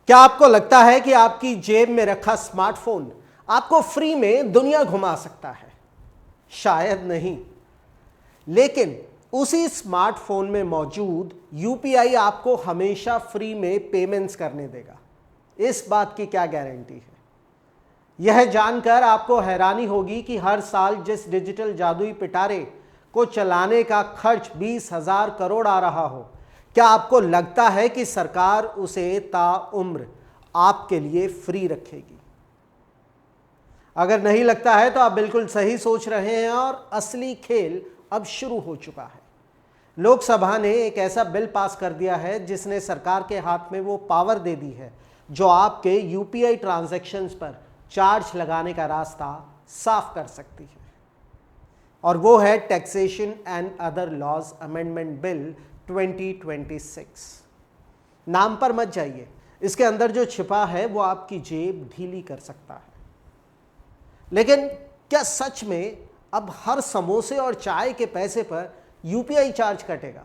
क्या आपको लगता है कि आपकी जेब में रखा स्मार्टफोन आपको फ्री में दुनिया घुमा सकता है? शायद नहीं, लेकिन उसी स्मार्टफोन में मौजूद यूपीआई आपको हमेशा फ्री में पेमेंट्स करने देगा। इस बात की क्या गारंटी है? यह जानकर आपको हैरानी होगी कि हर साल जिस डिजिटल जादुई पिटारे को चलाने का खर्च 20,000 करोड़ आ रहा हो, क्या आपको लगता है कि सरकार उसे ताउम्र आपके लिए फ्री रखेगी? अगर नहीं लगता है तो आप बिल्कुल सही सोच रहे हैं और असली खेल अब शुरू हो चुका है। लोकसभा ने एक ऐसा बिल पास कर दिया है जिसने सरकार के हाथ में वो पावर दे दी है जो आपके यूपीआई ट्रांजैक्शंस पर चार्ज लगाने का रास्ता साफ कर सकती है, और वो है taxation and other laws amendment bill 2026। नाम पर मत जाइए, इसके अंदर जो छिपा है वो आपकी जेब ढीली कर सकता है। लेकिन क्या सच में अब हर समोसे और चाय के पैसे पर यूपीआई चार्ज कटेगा?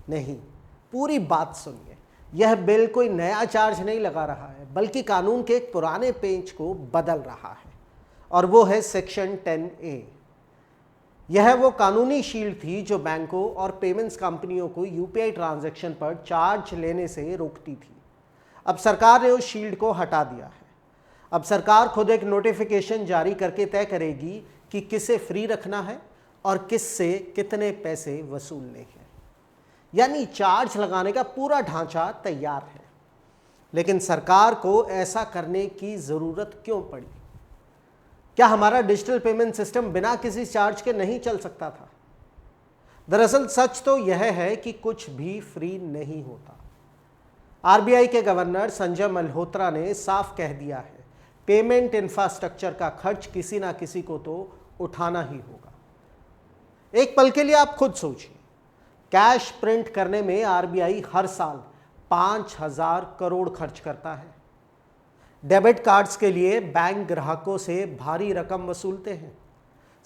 नहीं, पूरी बात सुनिए। यह बिल कोई नया चार्ज नहीं लगा रहा है, बल्कि कानून के एक पुराने पेज को बदल रहा है, और वो है सेक्शन 10A। यह वो कानूनी शील्ड थी जो बैंकों और पेमेंट्स कंपनियों को यूपीआई ट्रांजैक्शन पर चार्ज लेने से रोकती थी। अब सरकार ने उस शील्ड को हटा दिया है। अब सरकार खुद एक नोटिफिकेशन जारी करके तय करेगी कि किसे फ्री रखना है और किससे कितने पैसे वसूलने हैं। यानी चार्ज लगाने का पूरा ढांचा तैयार है। लेकिन सरकार को ऐसा करने की जरूरत क्यों पड़ी? क्या हमारा डिजिटल पेमेंट सिस्टम बिना किसी चार्ज के नहीं चल सकता था? दरअसल सच तो यह है कि कुछ भी फ्री नहीं होता। आरबीआई के गवर्नर संजय मल्होत्रा ने साफ कह दिया है, पेमेंट इंफ्रास्ट्रक्चर का खर्च किसी ना किसी को तो उठाना ही होगा। एक पल के लिए आप खुद सोचिए, कैश प्रिंट करने में आरबीआई हर साल 5,000 करोड़ खर्च करता है। डेबिट कार्ड्स के लिए बैंक ग्राहकों से भारी रकम वसूलते हैं,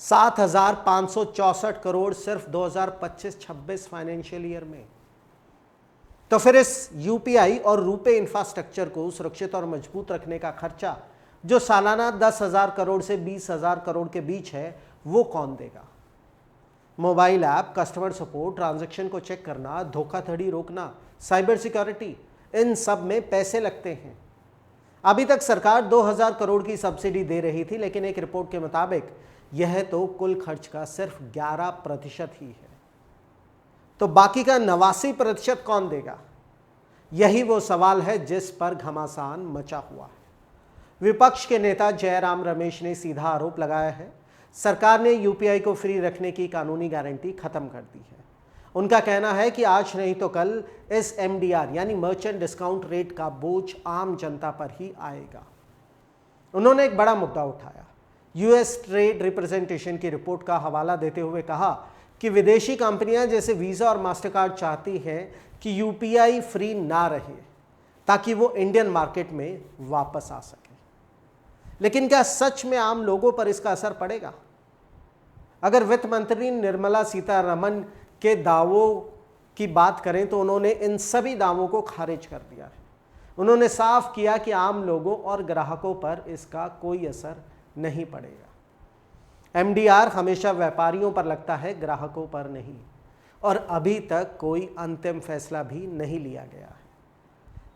7,564 करोड़ सिर्फ 2025-26 फाइनेंशियल ईयर में। तो फिर इस यूपीआई और रुपे इंफ्रास्ट्रक्चर को सुरक्षित और मजबूत रखने का खर्चा जो सालाना 10,000 करोड़ से 20,000 करोड़ के बीच है, वो कौन देगा? Mobile app, customer support, transaction को चेक करना, धोखाधड़ी रोकना, साइबर सिक्योरिटी, इन सब में पैसे लगते हैं। अभी तक सरकार 2,000 करोड़ की सब्सिडी दे रही थी, लेकिन एक रिपोर्ट के मुताबिक यह तो कुल खर्च का सिर्फ 11% ही है। तो बाकी का 89% कौन देगा? यही वो सवाल है जिस पर घमासान मचा हुआ है। विपक्ष के नेता जयराम रमेश ने सीधा आरोप लगाया है, सरकार ने यूपीआई को फ्री रखने की कानूनी गारंटी खत्म कर दी है। उनका कहना है कि आज नहीं तो कल इस एमडीआर यानी मर्चेंट डिस्काउंट रेट का बोझ आम जनता पर ही आएगा। उन्होंने एक बड़ा मुद्दा उठाया, यूएस ट्रेड रिप्रेजेंटेशन की रिपोर्ट का हवाला देते हुए कहा कि विदेशी कंपनियां जैसे वीजा और मास्टरकार्ड चाहती हैं कि यूपीआई फ्री ना रहे ताकि वो इंडियन मार्केट में वापस आ सके। लेकिन क्या सच में आम लोगों पर इसका असर पड़ेगा? अगर वित्त मंत्री निर्मला सीतारमण के दावों की बात करें तो उन्होंने इन सभी दावों को खारिज कर दिया है। उन्होंने साफ किया कि आम लोगों और ग्राहकों पर इसका कोई असर नहीं पड़ेगा। एमडीआर हमेशा व्यापारियों पर लगता है, ग्राहकों पर नहीं, और अभी तक कोई अंतिम फैसला भी नहीं लिया गया है।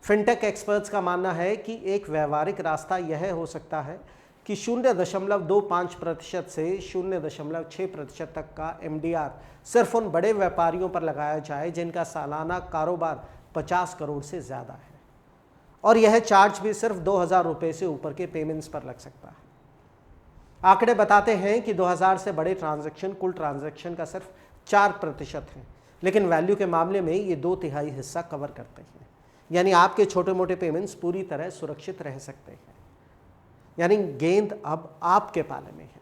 फिनटेक एक्सपर्ट्स का मानना है कि एक व्यवहारिक रास्ता यह हो सकता है कि 0.25% से 0.6% तक का एमडीआर सिर्फ उन बड़े व्यापारियों पर लगाया जाए जिनका सालाना कारोबार 50 करोड़ से ज़्यादा है, और यह चार्ज भी सिर्फ 2,000 रुपये से ऊपर के पेमेंट्स पर लग सकता है। आंकड़े बताते हैं कि 2,000 से बड़े ट्रांजैक्शन कुल ट्रांजैक्शन का सिर्फ 4% हैं, लेकिन वैल्यू के मामले में ये 2/3 हिस्सा कवर करते हैं। यानी आपके छोटे मोटे पेमेंट्स पूरी तरह सुरक्षित रह सकते हैं। यानी गेंद अब आपके पाले में है।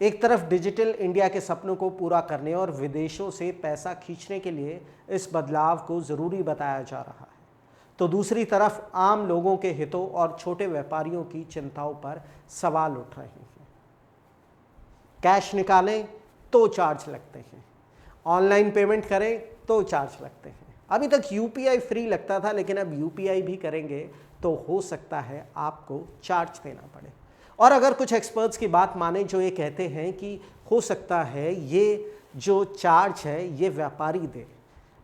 एक तरफ डिजिटल इंडिया के सपनों को पूरा करने और विदेशों से पैसा खींचने के लिए इस बदलाव को ज़रूरी बताया जा रहा है, तो दूसरी तरफ आम लोगों के हितों और छोटे व्यापारियों की चिंताओं पर सवाल उठ रहे हैं। कैश निकालें तो चार्ज लगते हैं, ऑनलाइन पेमेंट करें तो चार्ज लगते हैं, अभी तक यूपीआई फ्री लगता था, लेकिन अब यूपीआई भी करेंगे तो हो सकता है आपको चार्ज देना पड़े। और अगर कुछ एक्सपर्ट्स की बात माने जो ये कहते हैं कि हो सकता है ये जो चार्ज है ये व्यापारी दे,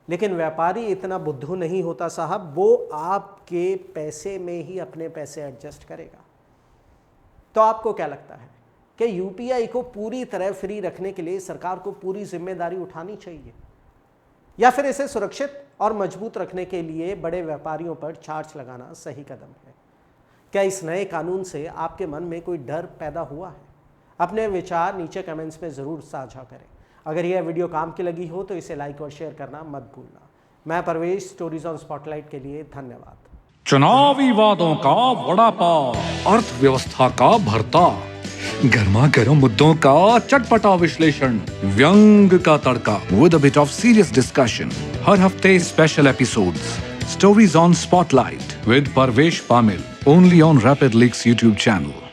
लेकिन व्यापारी इतना बुद्धू नहीं होता साहब, वो आपके पैसे में ही अपने पैसे एडजस्ट करेगा। तो आपको क्या लगता है कि यूपीआई को पूरी तरह फ्री रखने के लिए सरकार को पूरी जिम्मेदारी उठानी चाहिए, या फिर इसे सुरक्षित और मजबूत रखने के लिए बड़े व्यापारियों पर चार्ज लगाना सही कदम है? क्या इस नए कानून से आपके मन में कोई डर पैदा हुआ है? अपने विचार नीचे कमेंट्स में ज़रूर साझा करें। अगर यह वीडियो काम की लगी हो तो इसे लाइक और शेयर करना मत भूलना। मैं परवेश, स्टोरीज ऑन स्पॉटलाइट के लिए धन्यवाद। चुनावी वादों का वड़ा पाव, अर्थव्यवस्था का भरता, गर्मा गर्म मुद्दों का चटपटा विश्लेषण, व्यंग का तड़का with a bit of serious discussion. हर हफ्ते special episodes, stories on spotlight with Parvesh Pamil, only on rapid leaks YouTube channel.